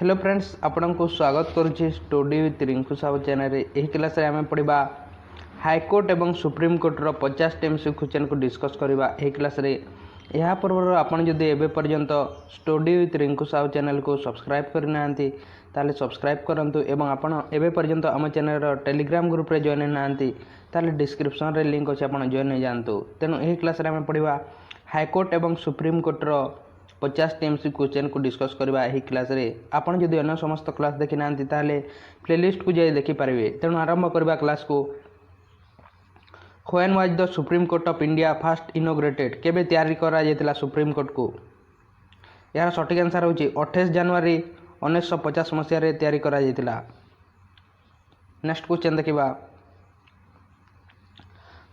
Hello friends आपण को स्वागत करुच्ची study with Rinku Sahu channel यही क्लास आम पढ़ा हाईकोर्ट एवं सुप्रीमकोर्टर 50 टी क्वेश्चन को डिस्कस करवा यही क्लास या पूर्व आपड़ जदि एवं पर्यंत study with Rinku Sahu channel को सब्सक्राइब करना ताले सब्सक्राइब करूँ एवं आपड़ एवं पर्यंत आम चैनल टेलीग्राम ग्रुप रे जॉइन ना ताले डिस्क्रिप्शन रे लिंक अच्छे आप जॉइन हो जातु तेणु यही क्लास आम पढ़ा हाईकोर्ट एवं सुप्रीमकोर्टर 50 टी क्वेश्चन को डिस्कस करवा यही क्लास रे आपन जदि अन्य समस्त क्लास देखी ना ताले प्लेलिस्ट को जाई देखिपारे। तेणु आरंभ करवा क्लास को। When was the supreme court of India first inaugurated केबे तैयारी करा जायतिला सुप्रीम कोर्ट को। यार सटीक आंसर होची 28 जनवरी 1950 मसीह रे तैयारी करा जायतिला। नेक्स्ट क्वेश्चन देखिबा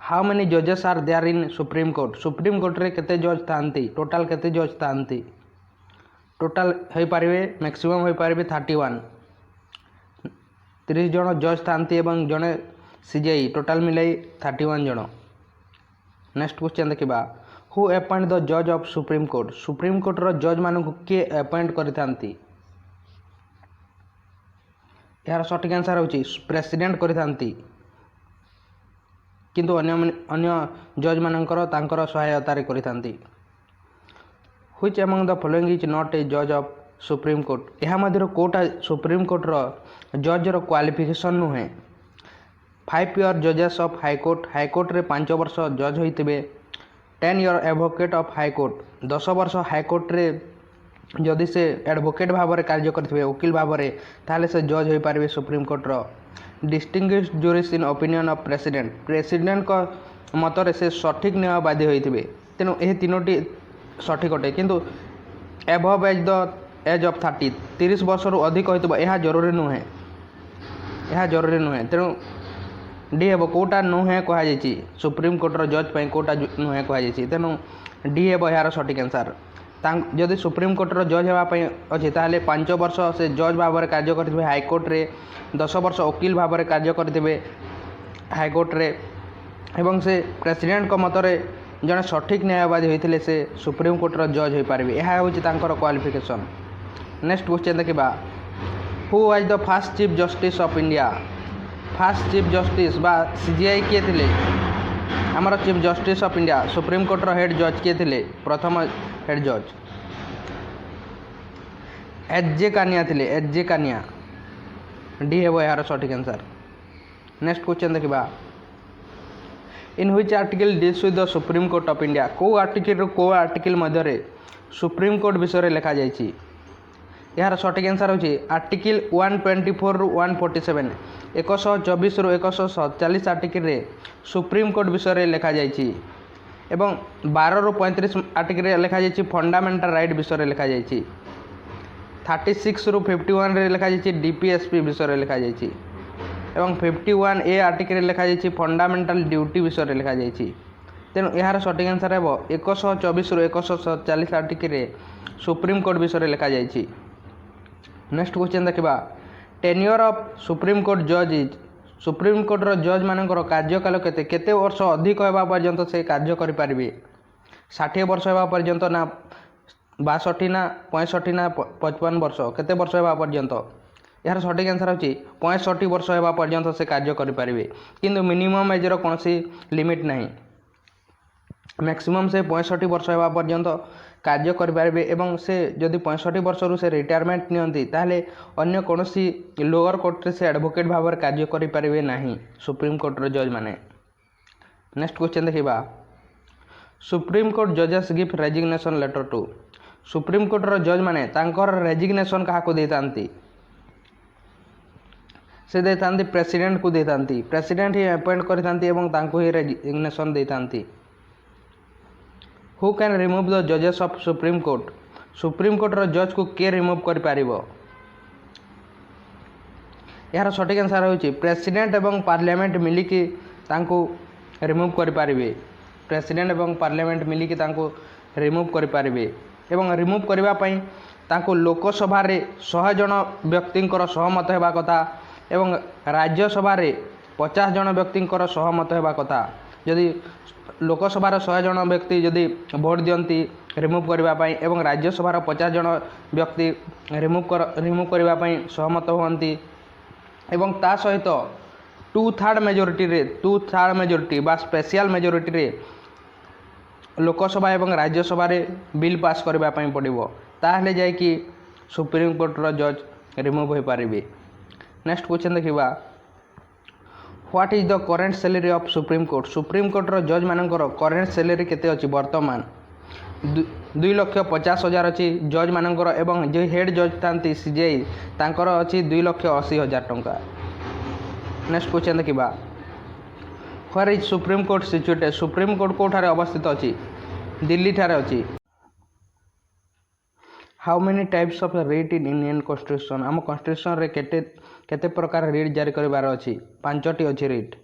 हाउ मेनी जजेस are there in supreme court रे केते जज थांती टोटल केते जज थांती टोटल होई पारिबे मैक्सिमम होई पारिबे 31 30 जन जज थांती एवं जने सीजेई टोटल मिलाई 31 जन। नेक्स्ट क्वेश्चन देखिबा हु अपॉइंट द जज ऑफ सुप्रीम कोर्ट रो जज मानकु के अपॉइंट करिथांती। यार सटीक आंसर होची प्रेसिडेंट करिथांती किंतु अन्य जज मानकर तांकर सहायतारे करिथांती। Which among the following is not a जज ऑफ सुप्रीम कोर्ट यह मध्य कोटा सुप्रीम कोर्ट रो जज रो क्वालिफिकेशन नुहे। 5 ईयर जजेस ऑफ हाईकोर्ट रे 5 वर्ष जज होइतिबे। 10 ईयर एडवोकेट ऑफ हाईकोर्ट 10 वर्ष हाईकोर्ट रे जदि से एडवोकेट भाव में कार्य करेंगे वकील भाव में ताहले से जज हो पारे सुप्रीम कोर्ट रो। Distinguish jurist in opinion of president को मतरे से सठिक न्यायवादी होते तेणु यह तीनोटी सठिक अटे किंतु above age the age of 30 वर्ष रु अधिक होइतबो यह जरूरी नुहे तेणु डी हेब कोटा नुहे कहुई सुप्रीम कोर्ट रो जज पे कोटा नुहे कहुई तेणु डी हेब यार सठिक आंसर। जदि सुप्रीम कोर्ट रो जज होगापी अच्छे ताहले 5 वर्ष से जज भाव में कार्य करेंगे हाईकोर्ट रे 10 वर्ष वकील भाव में कार्य करेंगे हाईकोर्ट रे एवं से प्रेसिडेंट को मतरे जड़े सठिक न्यायवादी होते से सुप्रीम कोर्ट रो जज हो पारे यह हूँ क्वालिफिकेशन। नेक्स्ट क्वेश्चन देखा who was the first chief justice of India. First chief justice बा सीजीआई किए थे आमर chief justice of India supreme court रो हेड जज किए थे प्रथम हेड जज एच.जे. कानिया डी हेब यार सठिक आंसर। नेक्स्ट क्वेश्चन देखा in which article deals with the supreme court of India को आर्टिकल मध्य सुप्रीम कोर्ट विषय लिखा जाइए। यार सठिक आंसर होची आर्टिकल 124 रु 147 124 रु 147 आर्टिकल रे सुप्रीम कोर्ट विषय लिखा जाइए एवं 12 रु 35 आर्टिकल लिखा जाइए फंडामेंटल राइट विषय लिखा जाइए। 36 रु 51 रे लिखा जाइए डीपीएसपी विषय लिखा जाइए एवं 51 ए आर्टिकल लिखा जाइए फंडामेंटल ड्यूटी विषय लिखा जाइए। तेणु यार सठिक आंसर है 124 रु 147 आर्टिकल सुप्रीम कोर्ट विषय लिखा जाइए। नेक्स्ट क्वेश्चन देखा टेन्योर ऑफ सुप्रीम कोर्ट जज इज सुप्रीम कोर्ट रो जज मानकर कार्यकाल केते वर्ष अधिक होगा पर्यंत से कार्य करें 60 वर्ष होगा पर्यंत ना 62 ना 65 ना 55 वर्ष केते वर्ष होगा पर्यंत। यार सठिक आंसर होची 65 वर्ष होगा पर्यंत से कार्य करें किंतु मिनिमम एजर कौन लिमिट नहीं मैक्सिमम से 65 वर्ष होगा पर्यंत कार्य करें एवं से जदि 65 वर्ष रु से रिटायरमेंट नियंती ताहले अन्य कौन लोअर कोर्ट से एडवोकेट भाव में कार्य करें नहीं सुप्रीम कोर्ट रो जज माने। नेक्स्ट क्वेश्चन देखा सुप्रीम कोर्ट जजेस gift resignation letter to supreme court रो जज माने तांकर रेजिग्नेशन क्या देता से देता प्रेसिडेंट को देता प्रेसिडेंट ही अपॉइंट करता ही रेजिग्नेशन देता। हु कैन रिमूव द जजेस ऑफ सुप्रीम कोर्ट रो जज को के रिमूव कर पारिबो। यार सठिक आंसर होची प्रेसिडेंट एवं पार्लियामेंट मिलिकी तांको रिमूव कर पारिबे प्रेसिडेंट एवं पार्लियामेंट मिलिकी तांको रिमूव कर पारिबे एवं रिमूव करबा पई तांको लोकसभा रे 100 जन व्यक्तिंकर सहमत हेबा कथा एवं राज्यसभा रे 50 जन व्यक्तिंकर सहमत हेबा कथा। जदि लोकसभा 100 जन व्यक्ति जदि भोट दियंती रिमूव करने एवं राज्यसभार 50 जन व्यक्ति रिमूव करने सहमत हुअन्ति एवं ता सहित 2/3 मेजोरिटी बा स्पेशल मेजोरिटी लोकसभा एवं राज्यसभा बिल पास करने पड़ो ताहले जाइकी सुप्रीम कोर्टर जज रिमूव हो पारे। नेक्स्ट क्वेश्चन देखा what is the current salary of supreme कोर्टर जज मानकर करेंट सैलरी केते अछि वर्तमान 2,50,000 अच्छी जज मानकर एवं जो हेड जज था सीजीआई तांकर अच्छी 2,80,000 टंका। नेक्स्ट क्वेश्चन देखा where is supreme court situated supreme court कोठारे अवस्थित अच्छी दिल्ली ठारे अच्छी। How many types of writ in Indian constitution आम कॉन्स्टिट्यूशन रे केते प्रकार रिट जारी करिवार अछि 5टी अच्छी writ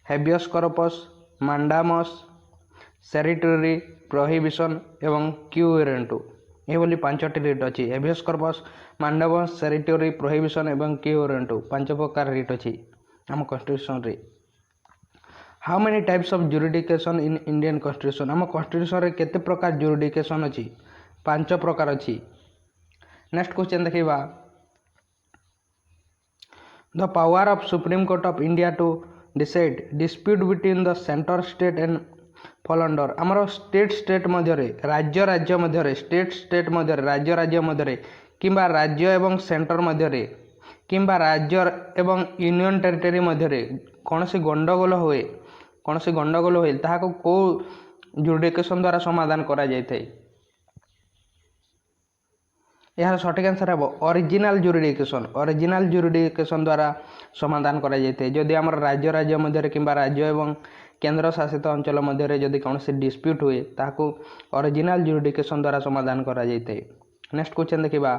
habeas corpus mandamus certiorari prohibition एवं क्यू रेंटू ये 5टी रिट अच्छी habeas corpus mandamus certiorari prohibition एवं क्यू रेंटू 5 प्रकार रिट अच्छी आम कॉन्स्टिट्यूशन रे। How many types of jurisdiction in Indian constitution आम कॉन्स्टिट्यूशन रे केते प्रकार जुरिडिकेशन अच्छी 5 प्रकार अच्छी। नेक्स्ट क्वेश्चन देखा the power of supreme court of India to decide dispute between the centre state and fall under आमर स्टेट मध्य राज्य मध्य स्टेट मध्य राज्य मध्य किंबा राज्य एवं सेंटर मध्य किंबा राज्य एवं यूनियन टेरिटरी मध्य कौन सी गंडगोल हुए ताहाको को जुडिकेशन द्वारा समाधान करा जायते यार सठिक आंसर हे ओरिजिनल जुरिडिकेशन द्वारा समाधान करा जायते जदि आमर राज्य मध्य किंबा राज्य एवं केंद्र शासित अंचल मध्य जदि कौन सी डिस्प्यूट हुए ताहाको ओरिजिनल जुरिडिकेशन द्वारा समाधान करा जायते। नेक्स्ट क्वेश्चन देखा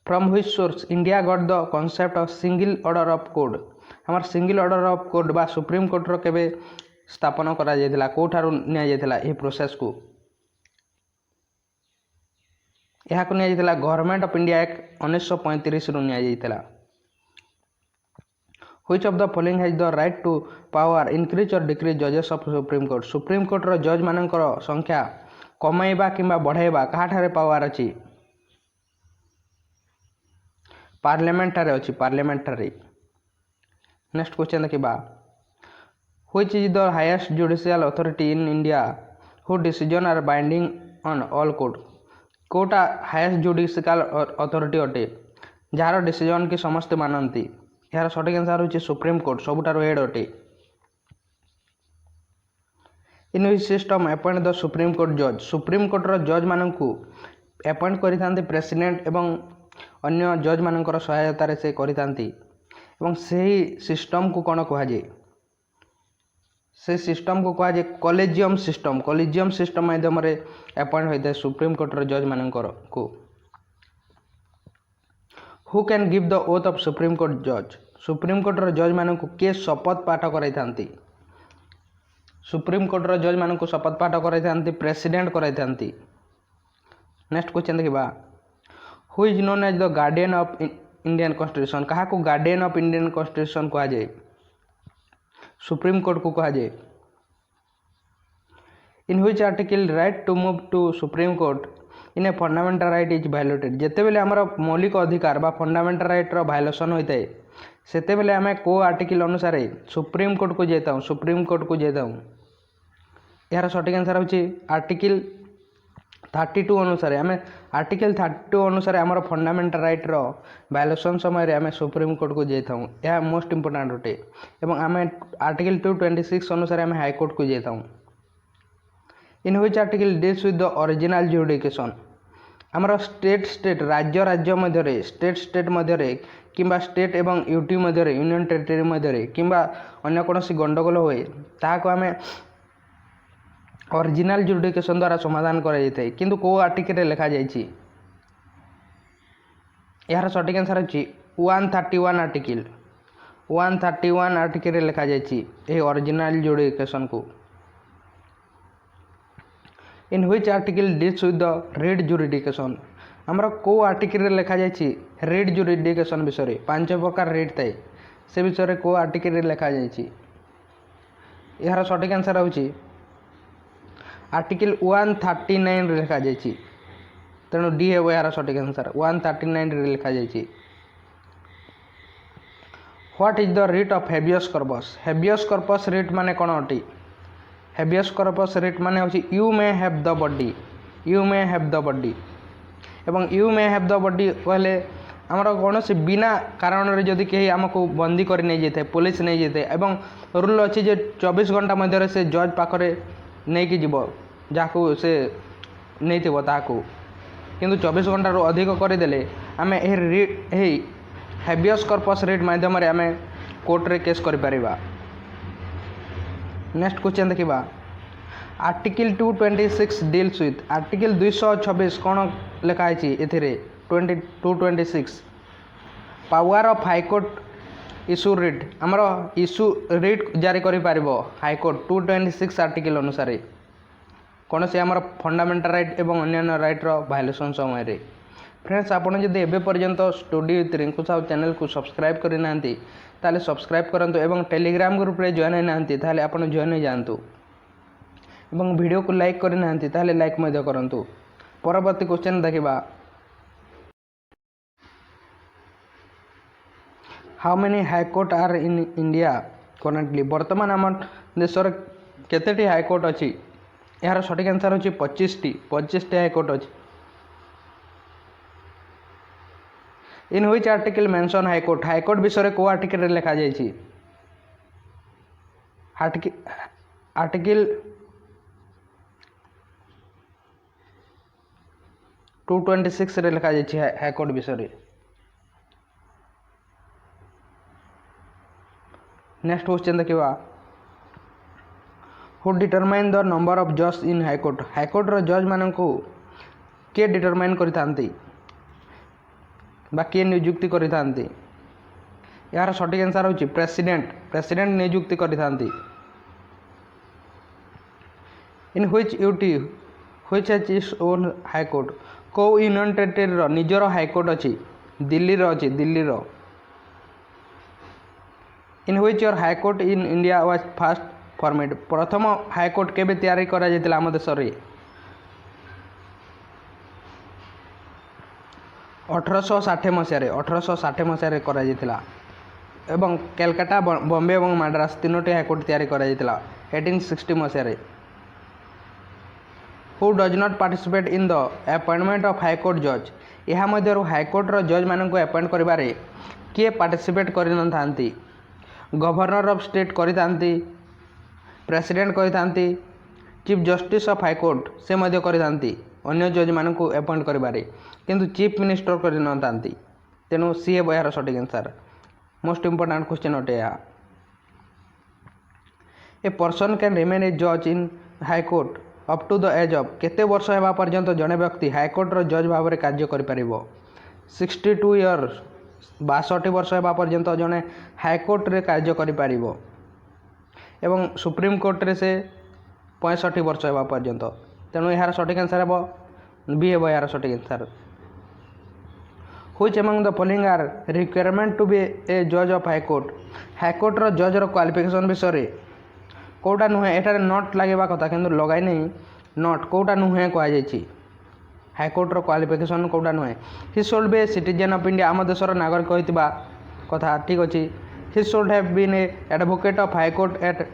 from which source India got the concept of single order of code हमार सिंगल ऑर्डर ऑफ कोड बा सुप्रीम कोर्टर केबे स्थापन करा जायतिला कोठारु निया जायतिला ए प्रोसेस को यह को निया जायतिला गवर्नमेंट ऑफ इंडिया एक्ट 1935 रु निया जायतिला। Which of the following has the right to power increase or decrease जजेस ऑफ सुप्रीम कोर्ट रो जज मानकर संख्या कमाइबा किंबा बढ़ाइबा कहा ठारे पावर अछि पार्लियामेंट ठारे अछि पार्लियामेंट ठारे। नेक्स्ट क्वेश्चन देखा which is the highest judicial authority in India who decision are binding on all court कोटा हाईएस्ट जुडिशियल अथॉरिटी अटे जार डिसीजन की समस्त मानती यार सठिक आंसर होची सुप्रीम कोर्ट सबुठार हेड अटे। In which system appoint the supreme court रो जज मानकू अपॉइंट करिथांते प्रेसिडेंट एवं अन्य जज मानकर सहायता रे से करिथांती एवं सही सिस्टम को कौन कहुए से सिस्टम को कहुए कॉलेजियम सिस्टम माध्यम अपॉइंट होता है सुप्रीम कोर्ट जज मानकर को। Who can give the oath of supreme court जज मान को किए शपथ पाठ कराई सुप्रीम कोर्ट जज मान को शपथ पाठ कराई प्रेसिडेंट कराई। नेक्स्ट क्वेश्चन देखा who is known as the guardian of Indian constitution क्या को गार्डियन ऑफ इंडियन कॉन्स्टिट्यूशन कहा जाए सुप्रीम कोर्ट को कहा जाए। In which article right to move to supreme court in a fundamental right is violated जिते बेले आमर मौलिक अधिकार बा फंडामेंटल राइट रो वायोलेशन होता है सेते बेले आम को आर्टिकल अनुसार सुप्रीम कोर्ट को जाता यार सठिक आंसर होची आर्टिकल 32 अनुसार आम आर्टिकल 32 अनुसार आमर फंडामेंटल राइट रो वायोलेशन समय आम सुप्रीम कोर्ट को जाता यह मोस्ट इंपोर्टाट अटे एवं आम आर्टिकल 226 अनुसार आम हाईकोर्ट को जाता। In which article deals with the original jurisdiction आमर स्टेट राज्य मध्य स्टेट मध्य किंबा स्टेट एवं यूटी मध्य यूनियन टेरिटरी मध्य किंबा अन्य कौन गंडगोल हुए ताको आम ओरिजिनल जुडिकेशन द्वारा समाधान कराई किंतु को आर्टिकल लिखा जाइए यार सठिक आंसर होची 131 आर्टिकल लिखा जाइए ओरिजिनल जुडिकेशन को। In which article deals with the writ jurisdiction आमर को आर्टिकल लिखा जाइए रिट जुडिकेशन विषय 5 प्रकार रिट थाए से विषय को आर्टिकल लिखा जाइए यार सठिक आंसर होची आर्टिकल 139 लिखा जाइए, तेणु डी हे यार सठिक आंसर 139 लिखा जाइए। What is the writ of habeas corpus? Habeas corpus writ माने कौन अटी? हेबियस कॉर्पस रिट माने होची you may have the body, you may have the body. एवं you may have the body कहले आमर कौन से बिना कारण जदि कहीं आमको बंदी कर नहीं जाए, पुलिस नहीं जाए एवं रूल अच्छी जे 24 घंटा मध्य से जज पाखरे नहीं कि जीव जहाँ से नहीं थो ताकू, किंतु 24 घंटा रू अधिक करदे आम हेबियस कॉर्पस रिट माध्यम आम कोर्ट रे केस कर। नेक्स्ट क्वेश्चन देखा, आर्टिकल 226 डील्स विथ, आर्टिकल 226 कौन लिखाई ए 226 power of high court issue writ, आमर इश्यू रिट जारी कर हाईकोर्ट 226 आर्टिकल अनुसार कौन से आमर फंडामेंटल राइट एवं अन्य राइट रो वायलेशन समय। फ्रेंड्स आपन जदि एबे पर्यंत study with Rinku Sahu channel को सब्सक्राइब करि नांती ताले सब्सक्राइब करंतु एवं टेलीग्राम ग्रुप रे जॉइन होई नांती ताले आपन जॉइन हो जांतु एवं वीडियो को लाइक करि नांती ताले लाइक मध्य करंतु। परवर्ती क्वेश्चन देखिबा, how many high court are in India currently? वर्तमान आम देश केतेटी हाईकोर्ट अच्छी? यार सठिक आंसर होची 25 टी हाईकोर्ट अच्छी। इन which article mention high court? High court विषय को आर्टिकल लिखा जाइए? आर्टिकल 226 रे लिखा जाइए हाईकोर्ट विषय। नेक्स्ट क्वेश्चन देखा, who determine the number of जज इन हाईकोर्ट? हाईकोर्ट रो जज मान को किए डिटरमाइन करिथांती बा किए नियुक्ति करिथांती? यार सठिक आंसर होची प्रेसिडेंट, प्रेसिडेंट नियुक्ति करिथांती। In which UT which has its own high court? को यूनियन टेरिटरी रो निजर हाईकोर्ट अछि? दिल्ली रो अछि, दिल्ली रो। In which your high court in India was first formed? प्रथम हाईकोर्ट केबे तैयारी करा जायतिला आम देश रे? 1860 मसीह 1860 मसीह करा जायतिला एवं कलकत्ता, बॉम्बे और मद्रास तीनोटी हाईकोर्ट तैयारी करा जायतिला 1860 मसीह। Who does not participate in the appointment of high court जज? यह मध्य हाईकोर्ट रो जज मान को अपॉइंट करिबारे किए पार्टिसिपेट करि न थांती? गवर्नर ऑफ स्टेट करिथांती, प्रेसिडेंट करिथांती, चीफ जस्टिस ऑफ हाईकोर्ट से मध्य करिथांती अन्य जज मान को अपॉइंट करिबारे, किंतु चीफ मिनिस्टर करि न थांती। तेणु सी हे यार सठिक आंसर। मोस्ट इंपोर्टेंट क्वेश्चन अटे यह। A person can remain a जज in high court up to the age of? केते वर्ष हेबा पर्यंत जड़े व्यक्ति हाईकोर्ट रो जज भाव में कार्य करि परिबो? 62 इयर्स, 62 वर्ष हेबा पर्यंत जड़े हाईकोर्ट रे कार्य करि परिबो एवं सुप्रीम कोर्ट रे से 65 वर्ष हेबा पर्यंत। तेणु यार सठिक आंसर हेबो बी हेबो यार सठिक answer. Which among the following are requirement to be a जज ऑफ हाईकोर्ट? हाईकोर्ट रो जज रो क्वालिफिकेशन विषय कोटा नुहे? एटारे नॉट लागेबा कथा किंतु लगाई नहीं नॉट, कोटा नुहे कह जाइए हाईकोर्ट रो क्वालिफिकेशन कोटा नुहे? He should be a citizen of India, आम देशर नागरिक होइतिबा कथा ठीक अच्छी। He should have been a advocate of high court at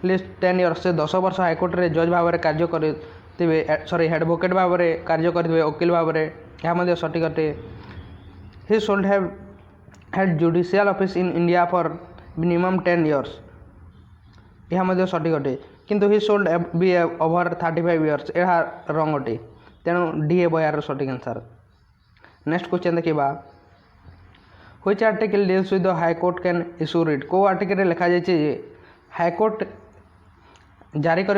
least 10 years, से 10 वर्ष हाईकोर्ट रे जज भाव में कार्य करेंगे, सॉरी एडवोकेट भाव में कार्य करेंगे, वकील भाव में, यह सठिक अटे। ही should have had judicial office in India for minimum 10 years, यह सठिक अटे, किंतु ही शुड बी ओवर 35 इयर्स, यह रंग अटे। तेणु डी हे यार सठिक आंसर। नेक्स्ट क्वेश्चन देखा, which article deals with the high court can issue writ? को आर्टिकल लिखा जाइए हाईकोर्ट जारी कर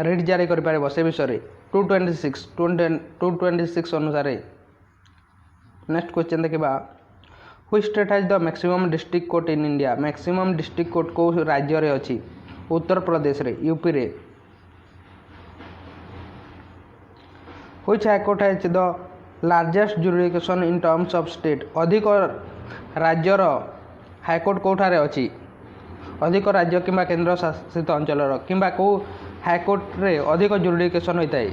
रिट जारी कर से विषय 226 अनुसार। नेक्स्ट क्वेश्चन देखा, which state has the maximum district court in India? Maximum district court को राज्य रे अछि? उत्तर प्रदेश रे, यूपी रे। Which high court has the largest jurisdiction in terms of state? अधिक राज्यर हाईकोर्ट कोठारे अछि? अधिक राज्य किंबा केंद्र शासित अंचल किंबा को हाईकोर्ट रे अधिक जुरिडिक्शन होता है।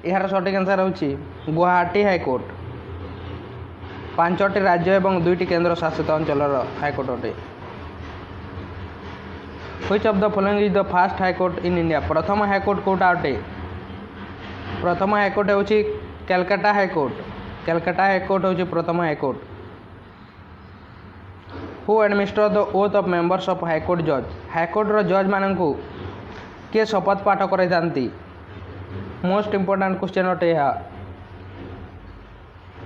यार सठिक आंसर होची गुवाहाटी हाईकोर्ट। 5टी राज्य एवं 2टी केंद्र शासित अंचल हाईकोर्ट अटे। Which of the following is the first high court in India. प्रथम हाईकोर्ट कोटा अटे। प्रथम हाईकोर्ट होची कलकत्ता हाईकोर्ट। कलकत्ता हाईकोर्ट होची प्रथम high court. Who administer the oath of members of high court जज। हाईकोर्ट रो जज माननकु के शपथ पाठ कराई थांती। मोस्ट इंपोर्टेंट क्वेश्चन अटे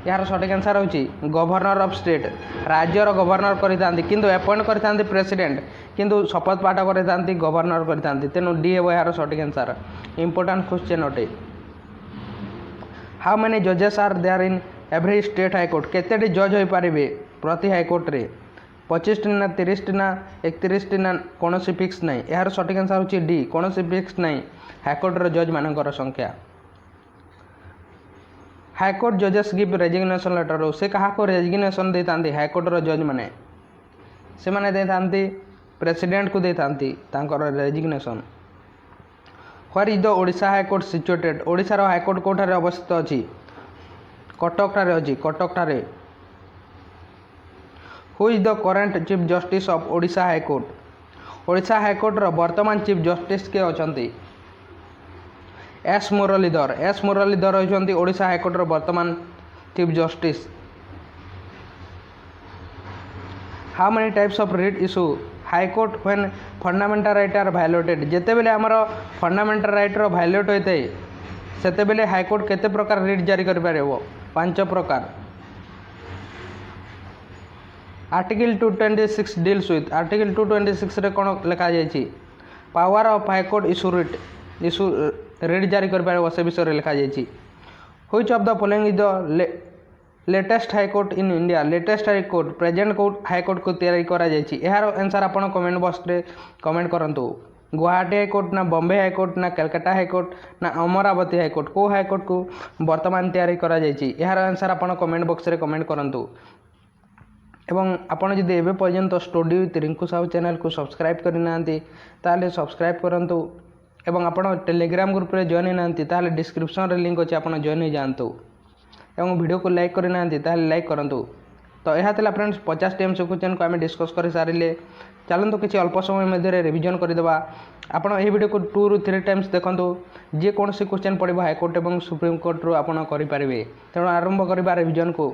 यार सठिक आंसर होची गवर्नर ऑफ स्टेट। राज्यर गवर्नर करिथांती किंतु अपॉइंट करिथांती प्रेसिडेंट किंतु शपथ पाठ करिथांती गवर्नर करिथांती। तेनु डी हेबो यार सठिक आंसर। इंपोर्टेंट क्वेश्चन अटे। हाउ मेनी जजेस are there in every state high court. केतेटी जज होई पारिबे प्रति हाईकोर्ट रे। 25टी ना 30टी ना 31टी ना कोनोसी फिक्स नहीं। यार सठिक आंसर होची डी कोनोसी फिक्स नहीं हाईकोर्ट रो जज मानकर संख्या। हाईकोर्ट जजेस गिव रेजिग्नेशन लेटर। से कहा को रेजिग्नेशन देतांती हाईकोर्ट रो जज माने से माने देतांती प्रेसिडेंट को देतांती तांकर resignation. Where is the Odisha high court situated. Odisha रो हाईकोर्ट कोठारे अवस्थित अछि। कटक ठारे अछि। कटक ठारे। Who is the current chief justice of Odisha high court. Odisha high court रो वर्तमान चीफ जस्टिस के अछंती एस मुरलीधर। एस मुरलीधर होइछंती ओडिशा हाईकोर्ट रो वर्तमान chief justice. How many types of writ issue high court when fundamental right are violated. जेते बेले हमर फंडामेंटल राइट रो वायोलेट होइते सेते बेले हाईकोर्ट केते प्रकार रिट जारी कर पारेबो 5 प्रकार। Article 226 deals with. आर्टिकल 226 रे कोन लिखा जाय छी power of high court issue writ जारी कर पारे से विषय में लिखा जाय। Which of the following is the latest high court in India. Latest high court present high court को तैयारी करा जाय छी। यार आंसर आपण कमेंट बॉक्स रे कमेंट करंतु। गुवाहाटी हाईकोर्ट ना बॉम्बे हाईकोर्ट ना कलकत्ता हाईकोर्ट ना अमरावती हाईकोर्ट को हाईकोर्ट को वर्तमान तैयारी करा जाय छी। यार आंसर आपण कमेंट बॉक्स रे कमेंट करंतु। एवं आपण जदि एबे पर्यंत study with Rinku Sahu channel को सब्सक्राइब करना ताले सब्सक्राइब करंतु। एवं आपण टेलीग्राम ग्रुप रे जॉइन होनांती ताले डिस्क्रिप्शन रे लिंक अछि आपण जॉइन हो जांतु। एवं वीडियो को लाइक करना ताले लाइक करंतु। तो यह था फ्रेंड्स 50 टी एमसी क्वेश्चन को आम डिस्कस कर सारे। चलते किसी अल्प समय मध्य रिविजन करदेवा। आपण यह वीडियो को 2 ରୁ 3 टाइम्स देखंतु। जे कौन सी क्वेश्चन पड़ो हाईकोर्ट और सुप्रीम कोर्ट रू आपण करेंगे। तेणु आरंभ करवा रिविजन को।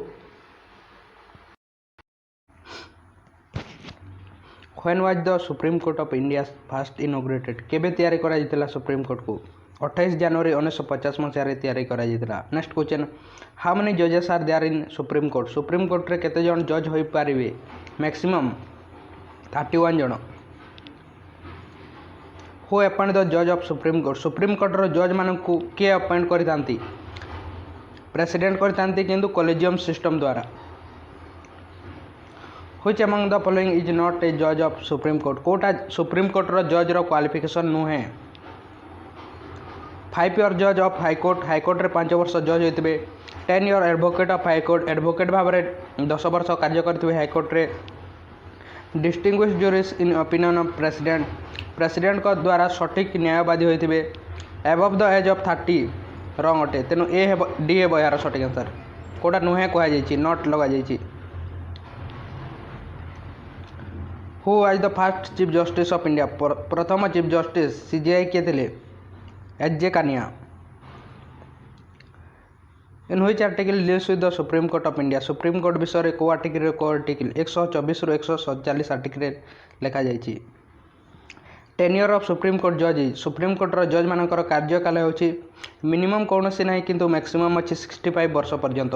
When was the supreme court of India first inaugurated. केबे तैयारी करा जितला सुप्रीम कोर्ट को 28 जनवरी 1950 मसीह तैयारी करा जितला। नेक्स्ट क्वेश्चन हाउ मेनी जजेस are there in supreme court. Supreme court रे केते जन जज होई पारिबे मैक्सिमम 31 जन। हु अपॉइंट द जज of supreme court. Supreme court रो जज मानकु के अपॉइंट करितांती प्रेसिडेंट करितांती किंतु कॉलेजियम सिस्टम द्वारा। Which among the following is not a जज ऑफ सुप्रीम कोर्ट। कोटा सुप्रीम कोर्ट रो जज रो क्वालिफिकेशन नुहे। 5 ईयर जज ऑफ हाईकोर्ट। हाईकोर्ट रे 5 वर्ष जज होइतबे। 10 year advocate of high court. Advocate भाव में 10 वर्ष कार्य करथिबे हाईकोर्ट रे। Distinguish jurist in opinion of president. President को द्वारा सठिक न्यायवादी होइतबे। एबव द एज ऑफ 30 रंग अटे। तेनु ए हेबो डी हेबो यार सठिक आंसर। कोटा नुहे कहा जायछि नॉट लगा जायछि। Who was the first chief justice of India. प्रथम चीफ जस्टिस सीजीआई के थे H J Kania. In which article deals with the supreme court of India. Supreme court विषय में को आर्टिकल 124 ରୁ 147 आर्टिकल लिखा जायछि। टेन्योर ऑफ सुप्रीम कोर्ट जज। सुप्रीम कोर्ट रो जज मानकर कार्यकाल होछि मिनिमम कौनसी नहीं किंतु मैक्सिमम अछि 65 वर्ष पर्यंत।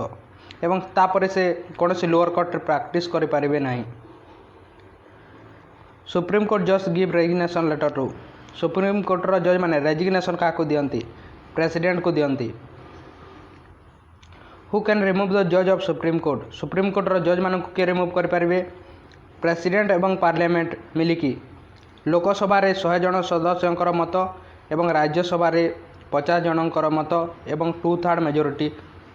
एवं तापर से कौनसी लोअर कोर्ट प्रैक्टिस करि पारिबे नहीं। सुप्रीम कोर्ट जज give resignation letter to. Supreme court रो जज माने रेजिग्नेशन का को दियंती प्रेसिडेंट को दियंती। हु कैन रिमूव द जज of supreme court. Supreme court रो जज मानक के रिमूव कर पारिबे प्रेसिडेंट एवं पार्लियामेंट मिलिकी। लोकसभा रे 100 जन सदस्यंकर मत एवं राज्यसभा रे 50 जनकर मत एवं 2/3 मेजोरिटी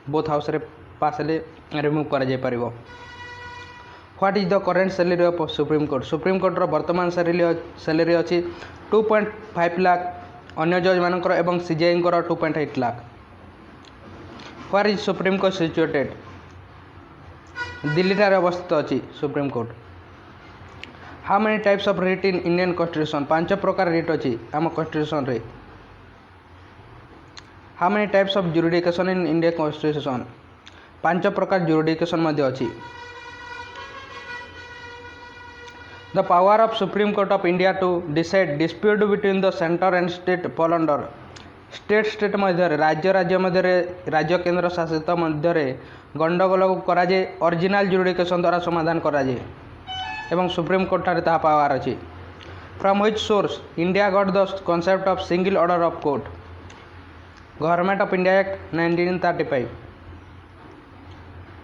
बोथ हाउस रे पास ले रिमूव कर जाय परिबो। What is the current salary of supreme court supreme कोर्टर वर्तमान सैलरी अच्छी 2.5 लाख अन्य जज मानकर एवं CJI 2.8 lakh where is supreme court situated Delhi ठारे अवस्थित अच्छी supreme court how many types of writ in Indian constitution 5 प्रकार रिट अच्छी आम कॉन्स्टिट्यूशन रे how many types of jurisdiction in Indian constitution 5 प्रकार जुरिडिकेशन मध्य अच्छी the power of supreme court of India to decide dispute between the centre and state fall under state मध्य राज्य मध्य राज्य केंद्र शासित मध्य गंडगोल को कराए ओरिजिनल जुरिडिकेशन द्वारा समाधान कराए एवं सुप्रीम कोर्ट ठारे ताहा पावर अच्छी from which source India got the concept of single order of court government of India act 1935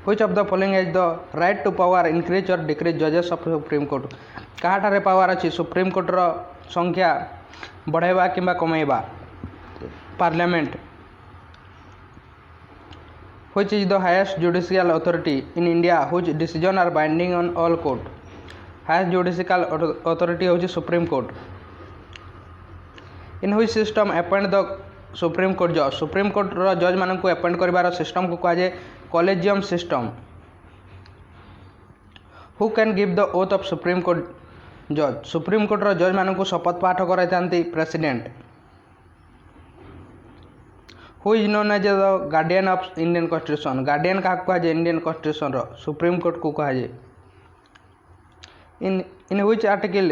which of the following is the right to power increase or decrease जजेस of supreme court कहाठारे power अच्छी supreme कोर्टर संख्या बढ़ाइबा किंबा कमाइबा parliament which is the highest judicial authority in India which decision are binding on all court highest judicial authority होची supreme court in which system appoint the supreme court जज supreme court जज मान को अपॉइंट कर system को कहुए collegium system who can give the oath of supreme court जज supreme court जज मान को शपथ पाठ कराई president who is known as the guardian of Indian constitution guardian क्या कहुए इंडियन कॉन्स्टिट्यूशन सुप्रीम कोर्ट को कहुए इन which article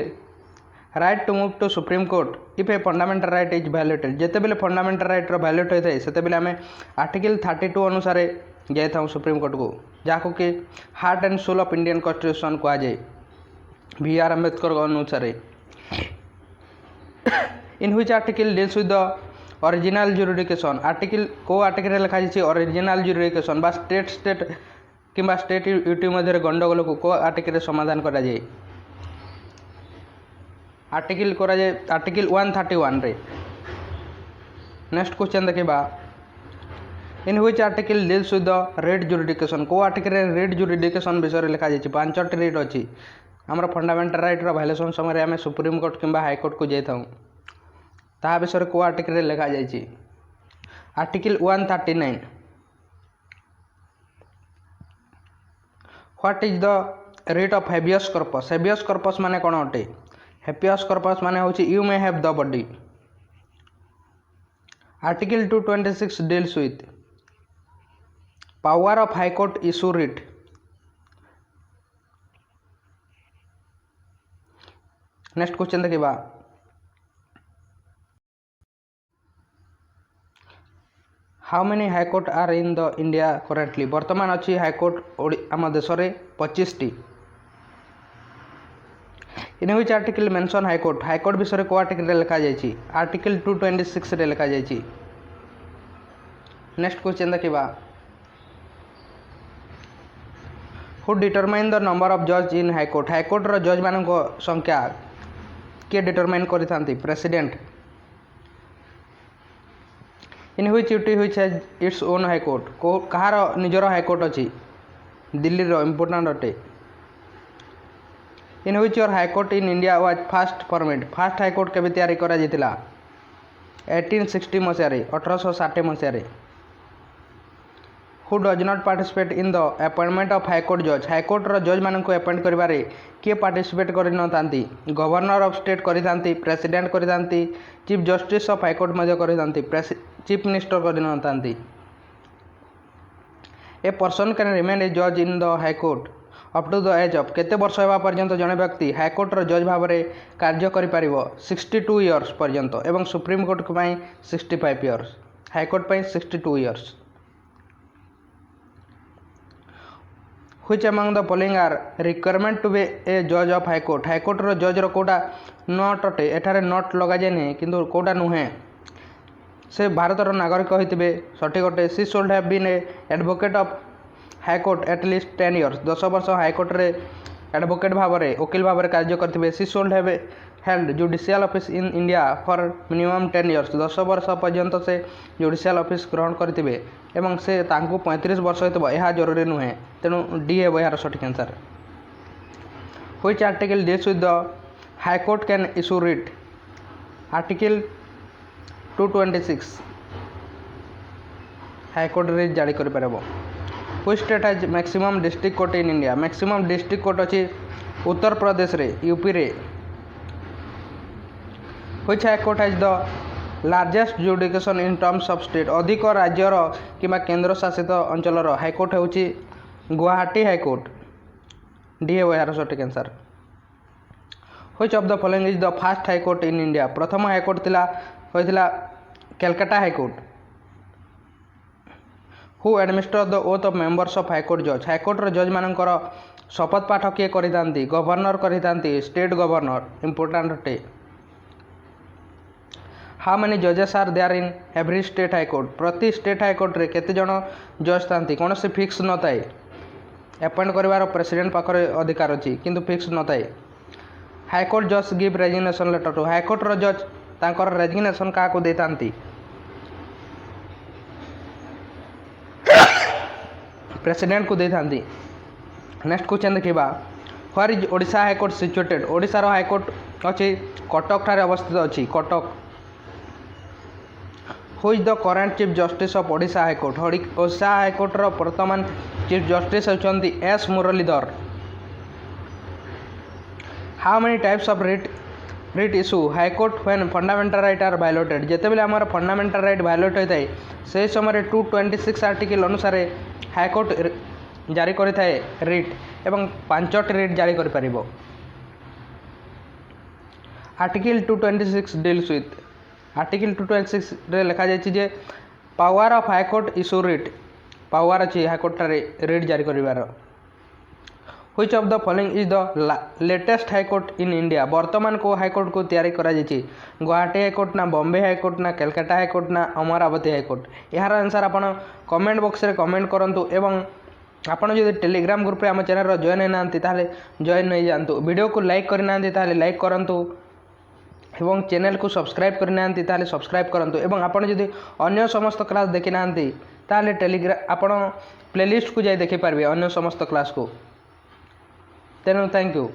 right to move to supreme court if A fundamental right is वैल्यूटेड जिते बेले फंडामेंटल राइट वैल्यूट होता है से बेले आम आर्टिकल 32 अनुसार जाता सुप्रीम कोर्ट को जहाँ कि heart and soul of Indian constitution कहुए VR अम्बेडकर अनुसार in which article deals with the original jurisdiction article को आर्टिकल लिखा जाए ओरिजिनल जुरिडिकेशन बा स्टेट किंबा स्टेट यूटी मध्य गंडगोल को आर्टिकल समाधान करा जाए आर्टिकल 131 रे नेक्स्ट क्वेश्चन देखा in which article deals with the writ jurisdiction को आर्टिकल रेट जुरिडिकेशन विषय लिखा जाए 5टी रेट अच्छी आमर फंडामेंटल राइट भायोलेसन समय आम सुप्रीम कोर्ट किंबा हाईकोर्ट को जाता ता विषय को आर्टिकल लिखा जाए article 139 what is the writ of habeas corpus माने कौन अटे हेबियस कॉर्पस माने होची you may have the body article 226 deals with power of high court issue writ next question देखा how many high court are in the India currently वर्तमान अच्छी high court आम देश में 25टी in which article mention high court विषय को आर्टिकल लिखा जाए आर्टिकल 226 रे लिखा जाए नेक्स्ट क्वेश्चन देखा who determine the number of जज इन हाईकोर्ट रो जज मान संख्या किए डिटरमाइन करिथांती president in which UT which has its own high court को कहार निजर हाईकोर्ट अच्छी दिल्ली रो इम्पोर्टेंट अटे in which your high court in India was first formed first high court केबे तैयारी करा जायतिला 1860 मसीह 1860 मसीह who does not participate in the appointment of high court रो जज मान को अपॉइंट करिबारे किए पार्टिसिपेट करि न थांती गवर्नर ऑफ स्टेट करि थांती प्रेसिडेंट करि थांती चीफ जस्टिस ऑफ हाईकोर्ट मध्य करि थांती चीफ मिनिस्टर करि न थांती a person can remain a जज in the high court up to the age of केते वर्ष होगा पर्यंत जड़े व्यक्ति हाईकोर्ट रो जज भाव में कार्य करि 62 इयर्स पर्यंत एवं सुप्रीम कोर्ट को 65 years high court 62 years which among the following are requirement to be a जज ऑफ हाईकोर्ट रो जज रो कोटा नॉट अटे एठारे नॉट लगा जाए नहीं किंतु कोटा नुहे से भारतर नागरिक होते सठिक अटे C should have been a advocate of high court at least 10 years 10 वर्ष हाईकोर्ट रे एडवोकेट भाव में वकील भाव में कार्य करते C should have held judicial office in India for minimum 10 years 10 वर्ष पर्यंत से जुडिशियल ऑफिस ग्रहण करते एवं से 35 वर्ष होता यह जरूरी नुहे तेणु डी है यार सठिक answer Which article deals with the High Court can issue writ? Article 226 High Court writ जारी कर पारबो. Which state has maximum district court in India? Maximum district court अछि उत्तर प्रदेश रे, यूपी रे. Which High Court has the largest jurisdiction in terms of state? अधिक राज्यर किंबा केंद्र शासित अंचलर हाईकोर्ट होउछि गुवाहाटी हाईकोर्ट. डी हे यार सठिक answer. Which of the following is the first high court in India? प्रथम हाईकोर्ट होइथिला Calcutta high court. Who administer the oath of members of high court judge? High court रो जज मानकर शपथ पाठ किए करितांती? गवर्नर करितांती, स्टेट गवर्नर. इंपोर्टेंट अटे. How many judges are there in every state high court? प्रति स्टेट हाई कोर्ट रे केते जण जज थांती? कौन से फिक्स न थाए. अपॉइंट करिवार प्रेसिडेंट पाखरे अधिकार अछि किंतु फिक्स न थाए. हाई कोर्ट जज give resignation letter to. High court रो जज तांकर रेजिग्नेशन का को देतांती? प्रेसिडेंट को देतांती. नेक्स्ट क्वेश्चन देखिबा. Where is Odisha high court situated? Odisha रो हाई कोर्ट अछि कटक ठारे अवस्थित अछि. Cuttack. Who is the current chief justice of Odisha high court? Odisha high court रो वर्तमान चीफ जस्टिस होचंती S Muralidhar. How many types of writ issue high court when fundamental right are violated? जेते बेले हमर फंडामेंटल राइट वायोलेट होइताय से समय 226 आर्टिकल अनुसार high court जारी करिथाय रिट एवं 5टी रिट जारी करि परिबो. Article 226 deals with. आर्टिकल 226 रे लिखा जायछि जे power of high court issue writ. Power अछि हाई कोर्ट रे रिट जारी करिवार. Which of the following is the latest high court in India? वर्तमान को हाई कोर्ट को तैयारी करा जायछि? गुवाहाटी हाई कोर्ट ना बॉम्बे हाई कोर्ट ना कलकत्ता हाई कोर्ट ना अमरावती हाई कोर्ट? यार आंसर आपण कमेंट बॉक्स रे कमेंट करंतु एवं आपण जदि टेलीग्राम ग्रुप रे हम चैनल रो जॉइन हैनांती ताले जॉइन होई जानतु. वीडियो को लाइक करनांती ताले लाइक करंतु एवं चैनल को सब्सक्राइब करना ताले सब्सक्राइब करंतु. एवं आपण जदि अन्य समस्त क्लास देखि नांती ताले टेलीग्राम आपण प्लेलिस्ट को जाय देखि पारबे अन्य समस्त क्लास को. तेनु थैंक यू.